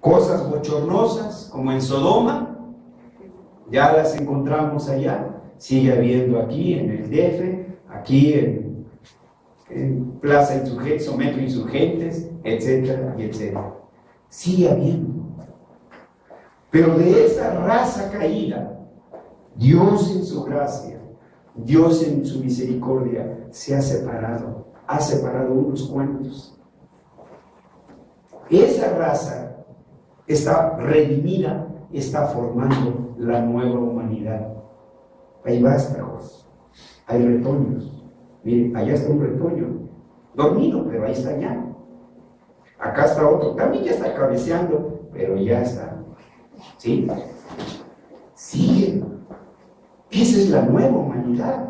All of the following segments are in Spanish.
Cosas bochornosas, como en Sodoma, ya las encontramos allá. Sigue habiendo aquí en el DF, aquí en Plaza Insurgentes o Metro Insurgentes, etcétera, y etcétera. Sigue habiendo. Pero de esa raza caída, Dios en su gracia, Dios en su misericordia, se ha separado unos cuantos. Esa raza está redimida, está formando la nueva humanidad. Hay vástagos, hay retoños. Miren, allá está un retoño, dormido, pero ahí está ya. Acá está otro, también ya está cabeceando, pero ya está. ¿Sí? Sigue. Esa es la nueva humanidad.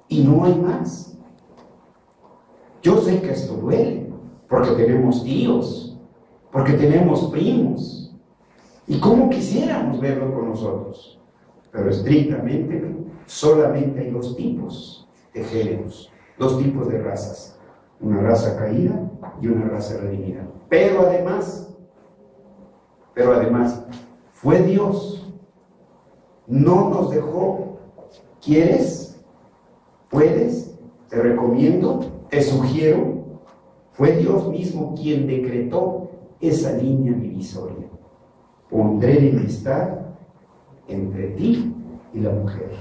Y no hay más. Yo sé que esto duele, porque tenemos tíos, porque tenemos primos. Y cómo quisiéramos verlo con nosotros. Pero estrictamente, solamente hay dos tipos de géneros, dos tipos de razas. Una raza caída y una raza redimida. Pero además, fue Dios. No nos dejó. ¿Quieres? ¿Puedes? Te recomiendo, te sugiero. Fue Dios mismo quien decretó esa línea divisoria. Pondré enemistad entre ti y la mujer,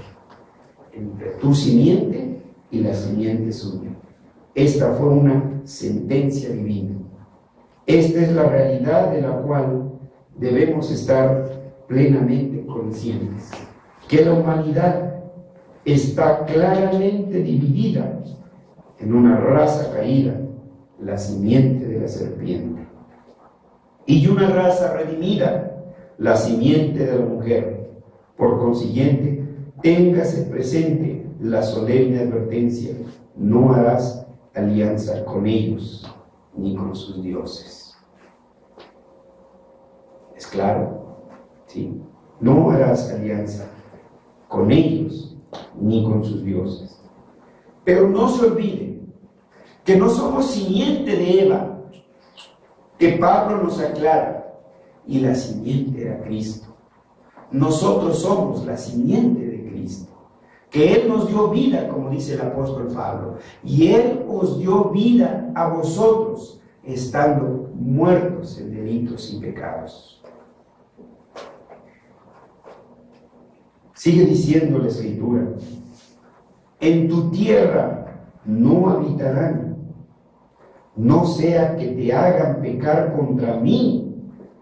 entre tu simiente y la simiente suya. Esta fue una sentencia divina. Esta es la realidad de la cual debemos estar plenamente conscientes, que la humanidad está claramente dividida en una raza caída, la simiente de la serpiente, y una raza redimida, la simiente de la mujer. Por consiguiente, téngase presente la solemne advertencia: no harás alianza con ellos ni con sus dioses. ¿Es claro? ¿Sí? No harás alianza con ellos ni con sus dioses. Pero no se olviden que no somos simiente de Eva, que Pablo nos aclara, y la simiente era Cristo. Nosotros somos la simiente de Cristo, que Él nos dio vida, como dice el apóstol Pablo, y Él os dio vida a vosotros, estando muertos en delitos y pecados. Sigue diciendo la Escritura: en tu tierra no habitarán, no sea que te hagan pecar contra mí,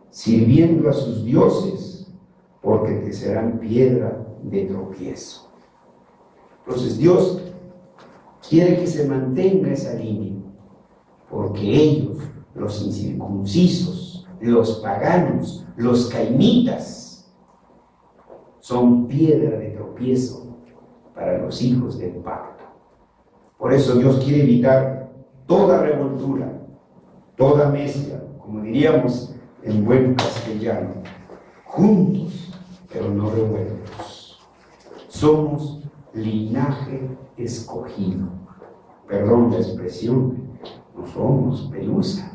sirviendo a sus dioses, porque te serán piedra de tropiezo. Entonces Dios quiere que se mantenga esa línea, porque ellos, los incircuncisos, los paganos, los cainitas, son piedra de tropiezo para los hijos del pacto. Por eso Dios quiere evitar toda revoltura, toda mezcla, como diríamos en buen castellano, juntos, pero no revueltos. Somos linaje escogido. Perdón la expresión, no somos pelusa,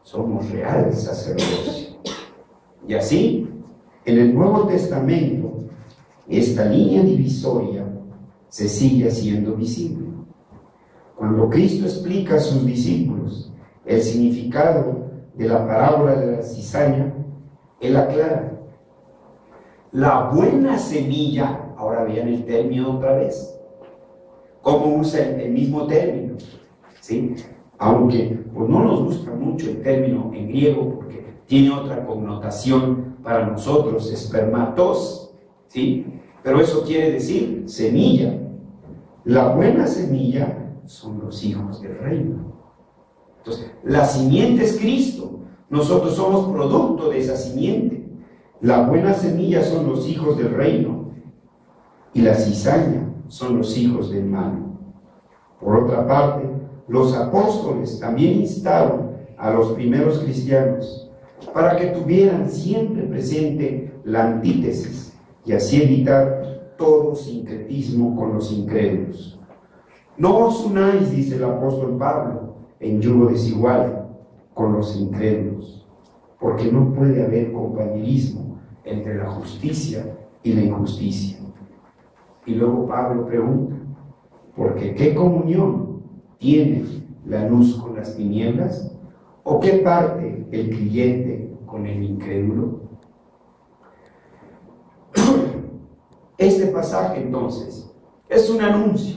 somos real sacerdocio. Y así, en el Nuevo Testamento, esta línea divisoria se sigue haciendo visible. Cuando Cristo explica a sus discípulos el significado de la parábola de la cizaña, Él aclara: la buena semilla, ahora vean el término otra vez, cómo usa el mismo término, ¿sí? Aunque pues no nos gusta mucho el término en griego porque tiene otra connotación para nosotros, espermatos, ¿sí? Pero eso quiere decir semilla. La buena semilla son los hijos del reino. Entonces, la simiente es Cristo. Nosotros somos producto de esa simiente. La buena semilla son los hijos del reino y la cizaña son los hijos del mal. Por otra parte, los apóstoles también instaron a los primeros cristianos para que tuvieran siempre presente la antítesis y así evitar todo sincretismo con los incrédulos. No os unáis, dice el apóstol Pablo, en yugo desigual con los incrédulos. porque no puede haber compañerismo entre la justicia y la injusticia. Y luego Pablo pregunta, porque ¿qué comunión tiene la luz con las tinieblas? ¿O qué parte el creyente con el incrédulo? Este pasaje entonces es un anuncio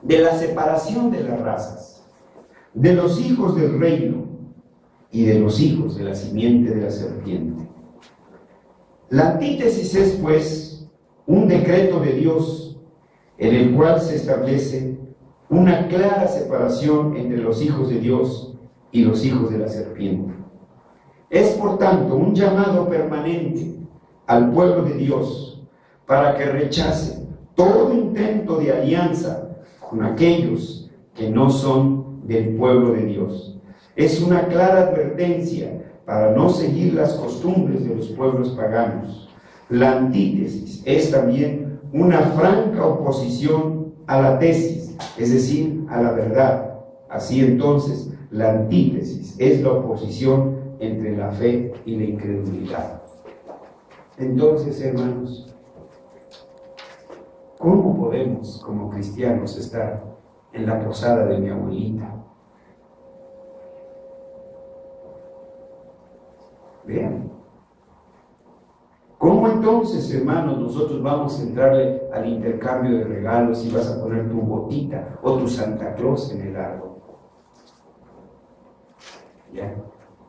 de la separación de las razas, de los hijos del reino y de los hijos de la simiente de la serpiente. La antítesis es pues un decreto de Dios en el cual se establece una clara separación entre los hijos de Dios y los hijos de la serpiente. Es por tanto un llamado permanente al pueblo de Dios para que rechace todo intento de alianza con aquellos que no son del pueblo de Dios. Es una clara advertencia para no seguir las costumbres de los pueblos paganos. La antítesis es también una franca oposición a la tesis, es decir, a la verdad. Así entonces, la antítesis es la oposición entre la fe y la incredulidad. Entonces, hermanos, ¿cómo podemos como cristianos estar en la posada de mi abuelita? Vean. ¿Cómo entonces, hermanos, nosotros vamos a entrarle al intercambio de regalos y vas a poner tu botita o tu Santa Claus en el árbol? ¿Ya?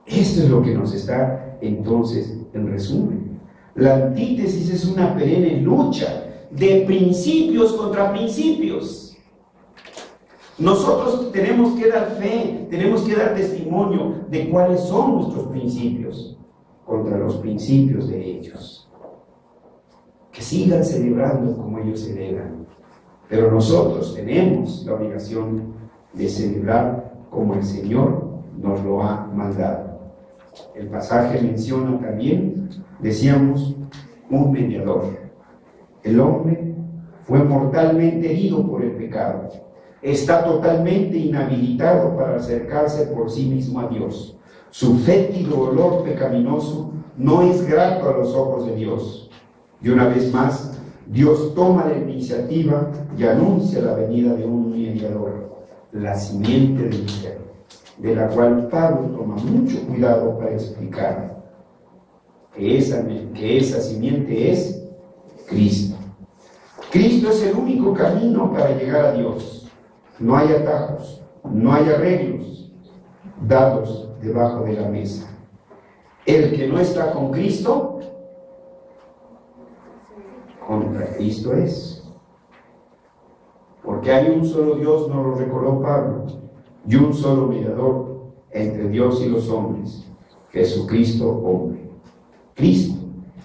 Esto es lo que nos está entonces en resumen. La antítesis es una perenne lucha de principios contra principios. Nosotros tenemos que dar fe, tenemos que dar testimonio de cuáles son nuestros principios contra los principios de ellos. Que sigan celebrando como ellos celebran, pero nosotros tenemos la obligación de celebrar como el Señor nos lo ha mandado. El pasaje menciona también, decíamos, un mediador. El hombre fue mortalmente herido por el pecado. Está totalmente inhabilitado para acercarse por sí mismo a Dios. Su fétido olor pecaminoso no es grato a los ojos de Dios. Y una vez más, Dios toma la iniciativa y anuncia la venida de un mediador, la simiente de mujer, de la cual Pablo toma mucho cuidado para explicar que esa simiente es Cristo. Cristo es el único camino para llegar a Dios. No hay atajos, no hay arreglos dados debajo de la mesa. El que no está con Cristo, contra Cristo es. Porque hay un solo Dios, nos lo recordó Pablo, y un solo mediador entre Dios y los hombres, Jesucristo hombre. Cristo,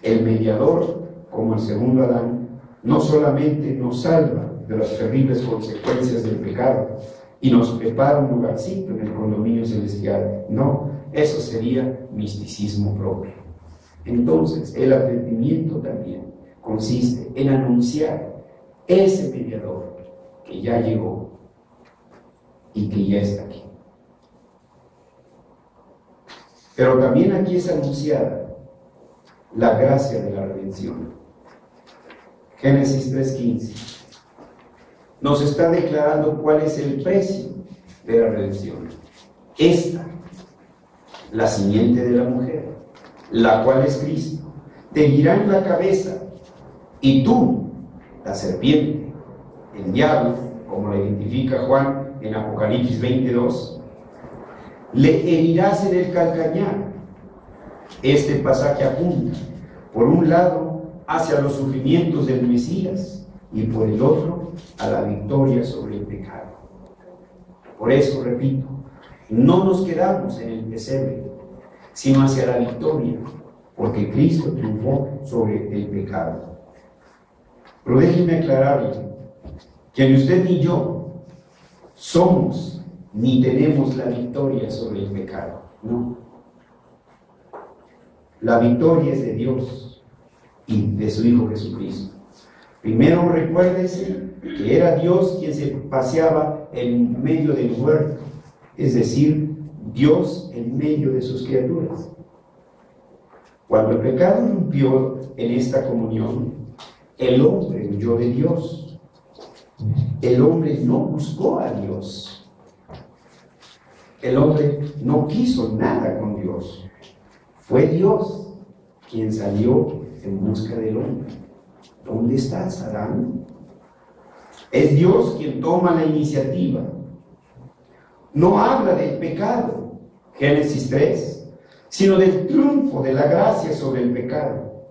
el mediador, como el segundo Adán, no solamente nos salva de las terribles consecuencias del pecado y nos prepara un lugarcito en el condominio celestial. No, eso sería misticismo propio. Entonces, el arrepentimiento también consiste en anunciar ese mediador que ya llegó y que ya está aquí. Pero también aquí es anunciada la gracia de la redención. Génesis 3:15 nos está declarando cuál es el precio de la redención. Esta, la simiente de la mujer, la cual es Cristo, te herirá en la cabeza, y tú, la serpiente, el diablo, como la identifica Juan en Apocalipsis 22, le herirás en el calcañar. Este pasaje apunta, por un lado, hacia los sufrimientos del Mesías y por el otro, a la victoria sobre el pecado. Por eso, repito, no nos quedamos en el pesebre, sino hacia la victoria, porque Cristo triunfó sobre el pecado. Pero déjenme aclararle que ni usted ni yo somos ni tenemos la victoria sobre el pecado, no. La victoria es de Dios y de su Hijo Jesucristo. Primero recuérdese que era Dios quien se paseaba en medio del huerto, es decir, Dios en medio de sus criaturas. Cuando el pecado irrumpió en esta comunión, el hombre huyó de Dios. El hombre no buscó a Dios. El hombre no quiso nada con Dios. Fue Dios quien salió en busca del hombre. ¿Dónde estás, Adán? Es Dios quien toma la iniciativa. No habla del pecado, Génesis 3, sino del triunfo de la gracia sobre el pecado.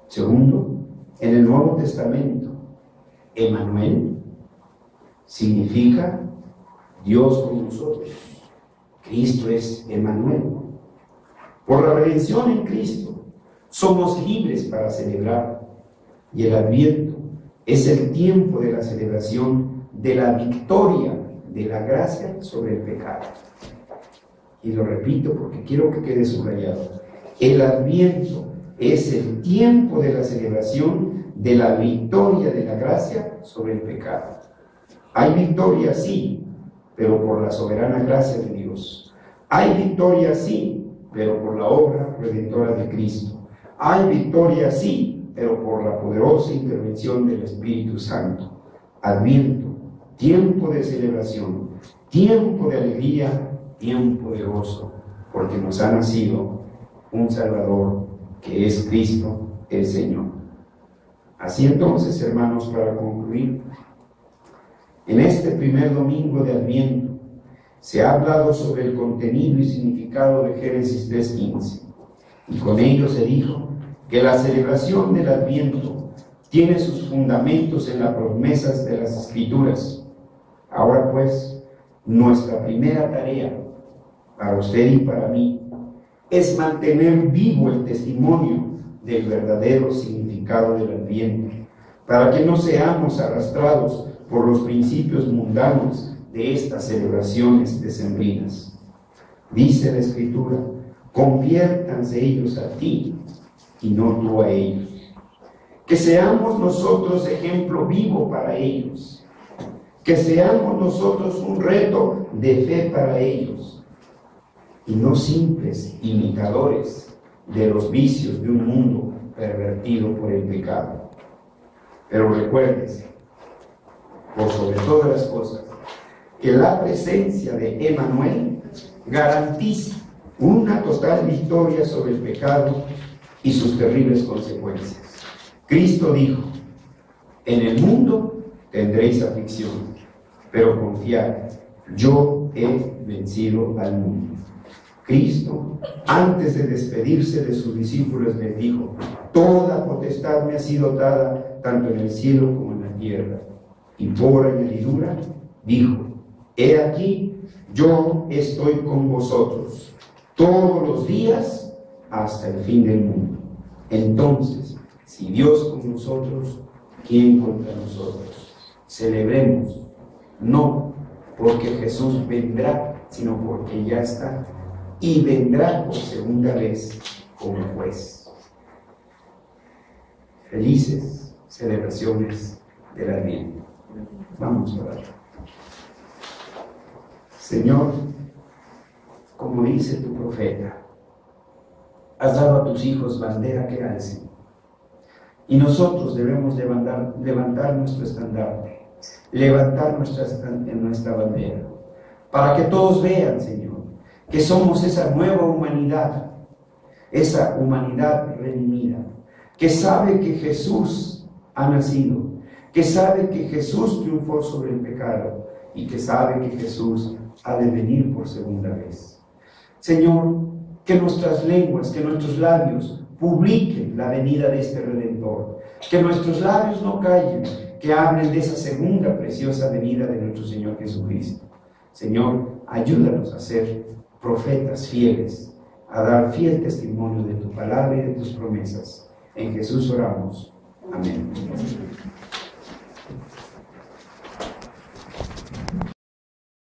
Segundo, en el Nuevo Testamento, Emmanuel significa Dios con nosotros. Cristo es Emmanuel. Por la redención en Cristo, somos libres para celebrar. Y el Adviento es el tiempo de la celebración de la victoria de la gracia sobre el pecado. Y lo repito porque quiero que quede subrayado. El Adviento es el tiempo de la celebración de la victoria de la gracia sobre el pecado. Hay victoria, sí, pero por la soberana gracia de Dios. Hay victoria, sí, pero por la obra redentora de Cristo. Hay victoria, sí, pero por la poderosa intervención del Espíritu Santo. Adviento, tiempo de celebración, tiempo de alegría, tiempo de gozo, porque nos ha nacido un Salvador que es Cristo el Señor. Así entonces, hermanos, para concluir, en este primer domingo de Adviento se ha hablado sobre el contenido y significado de Génesis 3:15, y con ello se dijo que la celebración del Adviento tiene sus fundamentos en las promesas de las Escrituras. Ahora pues, nuestra primera tarea, para usted y para mí, es mantener vivo el testimonio del verdadero significado del Adviento, para que no seamos arrastrados por los principios mundanos de estas celebraciones decembrinas. Dice la Escritura: conviértanse ellos a ti y no tú a ellos. Que seamos nosotros ejemplo vivo para ellos, que seamos nosotros un reto de fe para ellos, y no simples imitadores de los vicios de un mundo pervertido por el pecado. Pero recuérdense, por sobre todas las cosas, que la presencia de Emmanuel garantiza una total victoria sobre el pecado y sus terribles consecuencias. Cristo dijo: en el mundo tendréis aflicción, pero confiad, yo he vencido al mundo. Cristo, antes de despedirse de sus discípulos, les dijo: toda potestad me ha sido dada, tanto en el cielo como en la tierra. Y por añadidura dijo: he aquí, yo estoy con vosotros todos los días hasta el fin del mundo. Entonces, si Dios con nosotros, ¿quién contra nosotros? Celebremos, no porque Jesús vendrá, sino porque ya está, y vendrá por segunda vez como juez. Felices celebraciones del Adviento. Vamos a orar. Señor, como dice tu profeta, has dado a tus hijos bandera que alcen, y nosotros debemos levantar nuestro estandarte, levantar nuestra bandera, para que todos vean, Señor, que somos esa nueva humanidad, esa humanidad redimida, que sabe que Jesús ha nacido, que sabe que Jesús triunfó sobre el pecado y que sabe que Jesús ha de venir por segunda vez. Señor, que nuestras lenguas, que nuestros labios publiquen la venida de este Redentor, que nuestros labios no callen, que hablen de esa segunda preciosa venida de nuestro Señor Jesucristo. Señor, ayúdanos a ser profetas fieles, a dar fiel testimonio de tu palabra y de tus promesas. En Jesús oramos. Amén.